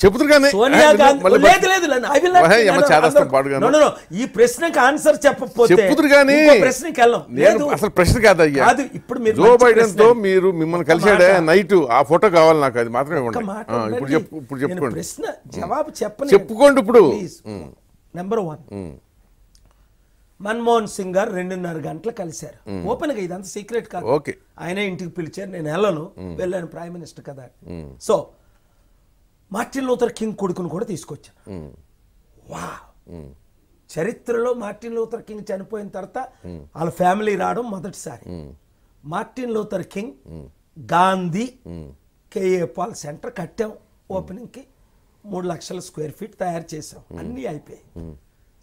చెప్తురు కానీ ఈ ప్రశ్నకి ఆన్సర్ చెప్పకపోతే చెప్తురు కానీ ప్రశ్నకి వెళ్ళం అసలు ప్రశ్న కాదయ్యా. ఇప్పుడు జో బైడెన్ తో మీరు మిమ్మల్ని కలిసాడే నైట్ ఆ ఫోటో కావాలి నాకు, అది మాత్రమే ఇప్పుడు చెప్పుకోండి. ప్రశ్న జవాబు చెప్పుకోండి ఇప్పుడు. నెంబర్ 1, మన్మోహన్ సింగ్ గారు 2.5 గంటలు కలిశారు. ఓపెన్ గా, ఇదంతా సీక్రెట్ కాదు. ఆయన ఇంటికి పిలిచారు, నేను వెళ్ళాను ప్రైమ్ మినిస్టర్ కదా. సో మార్టిన్ లూథర్ కింగ్ కొడుకును కూడా తీసుకొచ్చాను. వా, చరిత్రలో మార్టిన్ లూథర్ కింగ్ చనిపోయిన తర్వాత వాళ్ళ ఫ్యామిలీ రావడం మొదటిసారి. Martin Luther King, Gandhi, K A Paul center కట్టాం. ఓపెనింగ్ కి 3 లక్షల స్క్వేర్ ఫీట్ తయారు చేసాం. అన్నీ అయిపోయాయి.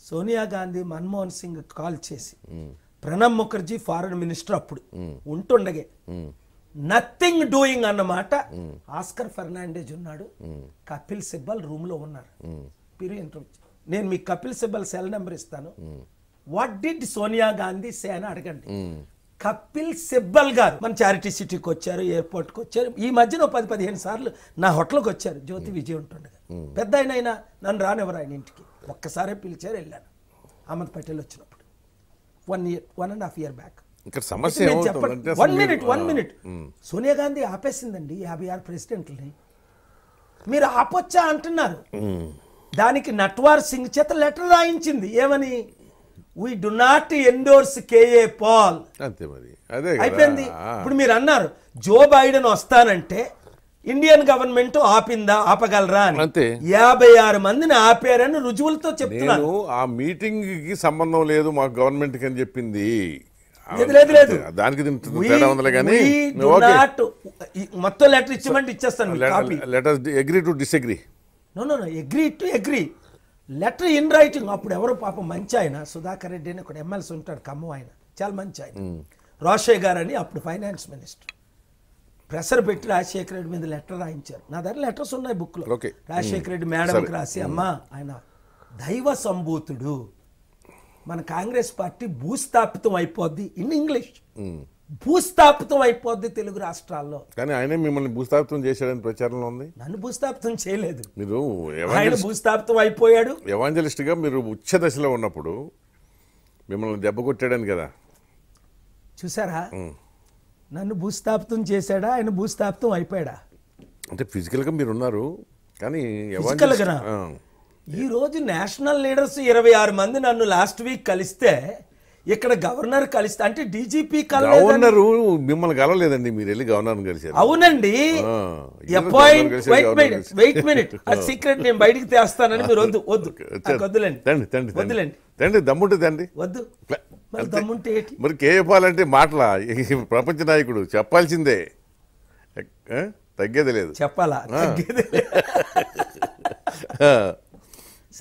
సోనియా గాంధీ మన్మోహన్ సింగ్ కాల్ చేసి, ప్రణబ్ ముఖర్జీ ఫారెన్ మినిస్టర్ అప్పుడు ఉంటుండగే, నథింగ్ డూయింగ్ అన్నమాట. ఆస్కర్ ఫెర్నాండేజ్ ఉన్నాడు, కపిల్ సిబ్బల్ రూమ్ లో ఉన్నారు. నేను మీకు కపిల్ సిబ్బల్ సెల్ నెంబర్ ఇస్తాను. What did Sonia Gandhi say అని అడగండి. కపిల్ సిబ్బల్ గారు మన చారిటీ సిటీకి వచ్చారు, ఎయిర్పోర్ట్కి వచ్చారు. ఈ మధ్యన 10-15 సార్లు నా హోటల్కి వచ్చారు. జ్యోతి విజయ్ ఉంటుండగా పెద్ద అయినా నన్ను రానివ్వరు ఆయన ఇంటికి. ఒక్కసారే పిలిచారు, వెళ్ళాను. అహ్మద్ పటేల్ వచ్చినప్పుడు 1.5 year బ్యాక్. సమస్య 1 minute సోనియా గాంధీ ఆపేసిందండి 56 ప్రెసిడెంట్లని. మీరు ఆపొచ్చా అంటున్నారు. దానికి నట్వార్ సింగ్ చేత లెటర్ రాయించింది. ఏమని? we do not endorse K A Paul. అయిపోయింది. ఇప్పుడు మీరు అన్నారు జో బైడెన్ వస్తానంటే ఇండియన్ గవర్నమెంట్ ఆపిందా, ఆపగలరా అని. 56 మందిని ఆపారని రుజువులతో చెప్తున్నాను. ఆ మీటింగ్ కి సంబంధం లేదు మాకు గవర్నమెంట్ కి అని చెప్పింది. లేదు దానికి మొత్తం లెటర్ ఇచ్చమంటే ఇచ్చేస్తాను. Agree to disagree. No agree to agree. Letter in writing. అప్పుడు ఎవరు పాపం మంచి ఆయన, సుధాకర్ రెడ్డి అని ఒక ఎమ్మెల్సీ ఉంటాడు, ఖమ్మం ఆయన, చాలా మంచి ఆయన. రోషయ్య గారు అని అప్పుడు ఫైనాన్స్ మినిస్టర్. ప్రెషర్ పెట్టి రాజశేఖర రెడ్డి మీద లెటర్ రాయించారు. నా దగ్గర లెటర్స్ ఉన్నాయి బుక్ లో. రాజశేఖర రెడ్డి మేడంకి రాసి, అమ్మా ఆయన దైవ సంభూతుడు, మన కాంగ్రెస్ పార్టీ భూస్థాపితం అయిపోద్ది, ఇన్ ఇంగ్లీష్ భూస్థాపితం అయిపోద్ది తెలుగు రాష్ట్రాల్లో. కానీ ఆయన మిమ్మల్ని భూస్థాపితం చేశాడని ప్రచారంలో ఉంది. నన్ను భూస్థాపితం చేయలేదు, మీరు ఆయన భూస్థాపితం అయిపోయాడు. ఎవాంజలిస్ట్ గా మీరు ఉచ్చ దశలో ఉన్నప్పుడు మిమ్మల్ని దెబ్బ కొట్టాడని కదా. చూసారా, నన్ను భూస్థాపితం చేశాడా, ఆయన భూస్థాపితం అయిపోయాడా? అంటే ఫిజికల్ గా మీరు ఉన్నారు కానీ ఈ రోజు నేషనల్ లీడర్స్ 26 మంది నన్ను లాస్ట్ వీక్ కలిస్తే, ఇక్కడ గవర్నర్ కలిస్తే, అంటే డీజీపీ గవర్నర్ మిమ్మల్ని కలవలేదండి, మీరు వెళ్ళి గవర్నర్ కలిసారు. అవునండి. వెయిట్ మినిట్, అది సీక్రెట్ నేను బయటికి తెస్తానని మీరు వద్దులేండి. దమ్ముంటే తండి వద్దు. దమ్ముంటే మరి కేఏ పాల్ అంటే మాటల ప్రపంచ నాయకుడు, చెప్పాల్సిందే, తగ్గేది లేదు. చెప్పాలా?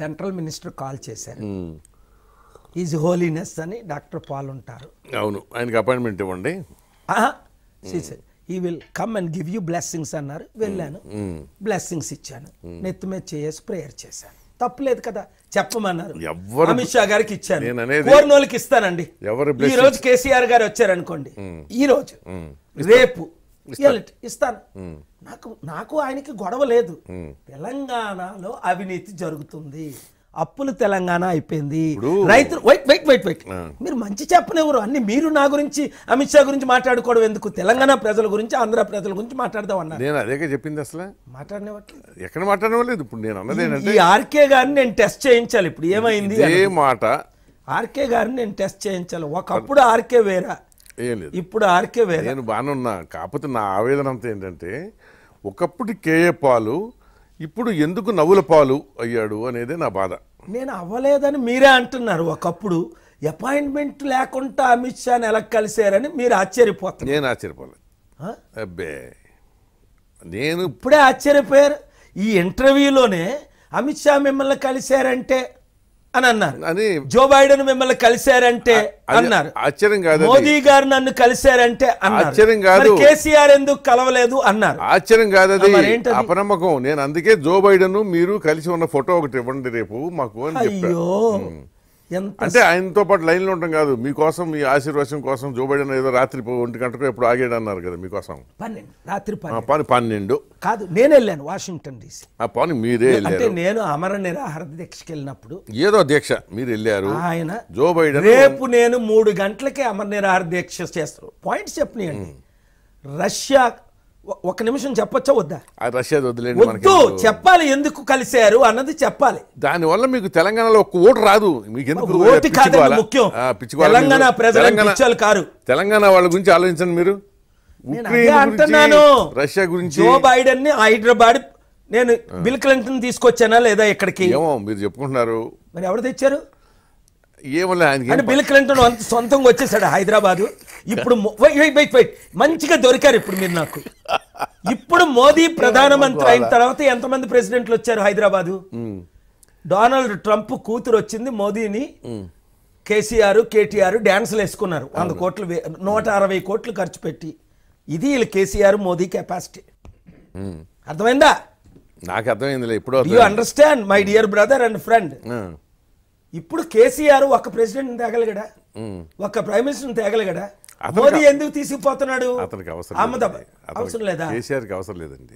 సెంట్రల్ మినిస్టర్ కాల్ చేశారు. ఈజ్ హోలీనెస్ అని డాక్టర్ పాల్ ఉంటారు. అవును, ఆయనకి అపాయింట్మెంట్ ఇవ్వండి. ఈ will come and give you blessings అన్నారు. వెళ్ళాను, బ్లెస్సింగ్స్ ఇచ్చాను, నెత్తి మీద చేసి ప్రేయర్ చేశాను. తప్పులేదు కదా, చెప్పమన్నారు. అమిత్ షా గారికి ఇచ్చాను, కోరినోళ్ళకి ఇస్తానండి. ఈ రోజు కేసీఆర్ గారు వచ్చారనుకోండి, ఈ రోజు రేపు ఇస్తాను. నాకు ఆయనకి గొడవ లేదు. తెలంగాణలో అవినీతి జరుగుతుంది, అప్పులు తెలంగాణ అయిపోయింది, రైతులు వెయిట్ మీరు మంచి చెప్పనివ్వరు. అన్ని మీరు నా గురించి అమిత్ షా గురించి మాట్లాడుకోవడం ఎందుకు? తెలంగాణ ప్రజల గురించి, ఆంధ్ర ప్రజల గురించి మాట్లాడదాం అన్నారు. నేను అదే చెప్పింది, అసలు మాట్లాడనివ్వట్లేదు. ఎక్కడ మాట్లాడలేదు. ఇప్పుడు నేను అన్నది ఈ ఆర్కే గారిని నేను టెస్ట్ చేయించాలి. ఇప్పుడు ఏమైంది మాట, ఆర్కే గారిని నేను టెస్ట్ చేయించాలి. ఒకప్పుడు ఆర్కే వేరా, ఇప్పుడు ఆర్కే వేరే. నేను బాగానే ఉన్నా, కాకపోతే నా ఆవేదన అంతా ఏంటంటే, ఒకప్పుడు కేఏ పాలు ఇప్పుడు ఎందుకు నవ్వుల పాలు అయ్యాడు అనేదే నా బాధ. నేను అవ్వలేదని మీరే అంటున్నారు. ఒకప్పుడు అపాయింట్మెంట్ లేకుండా అమిత్ షాని ఎలా కలిశారని మీరు ఆశ్చర్యపోతారు. నేను ఆశ్చర్యపోలేదు. అబ్బే, నేను ఇప్పుడే ఆశ్చర్యపోయారు. ఈ ఇంటర్వ్యూలోనే అమిత్ షా మిమ్మల్ని కలిశారంటే అని అన్నారు, జో బైడెన్ మిమ్మల్ని కలిశారంటే అన్నారు, ఆశ్చర్యం కాదు. మోదీ గారు నన్ను కలిశారంటే అన్నారు, ఆశ్చర్యం కాదు. కేసీఆర్ ఎందుకు కలవలేదు అన్నారు, ఆశ్చర్యం కాదు. అది అపనమ్మకం. నేను అందుకే జో బైడెన్ మీరు కలిసి ఉన్న ఫోటో ఒకటి ఇవ్వండి రేపు మాకు అని చెప్పాను. ఎంత అంటే ఆయనతో పాటు లైన్లో ఉండటం కాదు, మీకోసం మీ ఆశీర్వాదం కోసం జో బైడెన్ ఏదో రాత్రి 1 గంటకు ఎప్పుడు ఆగాడు అన్నారు కదా మీకోసం. 12 రాత్రి 12 పాని 12 కాదు, నేను వెళ్ళాను వాషింగ్టన్ డీసీ. పాని మీరే అంటే వెళ్ళారు, నేను అమర నిరాహార దీక్షకి వెళ్ళినప్పుడు ఏదో దీక్ష మీరు వెళ్ళారు. ఆయన జో బైడెన్ రేపు నేను 3 గంటలకే అమర నిరాహార దీక్ష చేస్తాను. పాయింట్స్ చెప్పనియండి. రష్యా ఒక నిమిషం చెప్పొచ్చా వద్దా? రష్యా వదిలేండి, వద్దు చెప్పాలి, ఎందుకు కలిశారు అన్నది చెప్పాలి. దానివల్ల మీకు తెలంగాణలో ఒక్క ఓటు రాదు. మీకు ఎందుకు ఓటు కాదండి ముఖ్యం, తెలంగాణ ప్రజలు పిచ్చోళ్ళు కారు. తెలంగాణ వాళ్ళ గురించి ఆలోచించండి మీరు. నేను అదే అంటున్నాను, రష్యా గురించి. జో బైడెన్ ని హైదరాబాద్ నేను బిల్ క్లింటన్ తీసుకొచ్చానా లేదా ఇక్కడికి? ఏమో మీరు చెప్పుకుంటున్నారు, మరి ఎవరు తెచ్చారు? ఏమో ఆయనకి అంటే బిల్ క్లింటన్ సొంతంగా వచ్చేసాడు హైదరాబాదు. ఇప్పుడు వెయిట్ మంచిగా దొరికారు ఇప్పుడు మీరు నాకు. ఇప్పుడు మోదీ ప్రధానమంత్రి అయిన తర్వాత ఎంతమంది ప్రెసిడెంట్లు వచ్చారు హైదరాబాదు? డొనాల్డ్ ట్రంప్ కూతురు వచ్చింది, మోదీని కేసీఆర్ కేటీఆర్ డాన్సులు వేసుకున్నారు. 100 కోట్లు 160 కోట్లు ఖర్చు పెట్టి. ఇది వీళ్ళు కేసీఆర్ మోదీ కెపాసిటీ. అర్థమైందా? నాకు అర్థమైందిలే ఇప్పుడు. You understand my dear brother and friend. ఇప్పుడు కేసీఆర్ ఒక ప్రెసిడెంట్ తేగలిగడా, ఒక ప్రైమ్ మినిస్టర్ తేగలిగడా? మోదీ ఎందుకు తీసుకుపోతున్నాడు? అతనికి అవసరం లేదా? కేసీఆర్కి అవసరం లేదండి.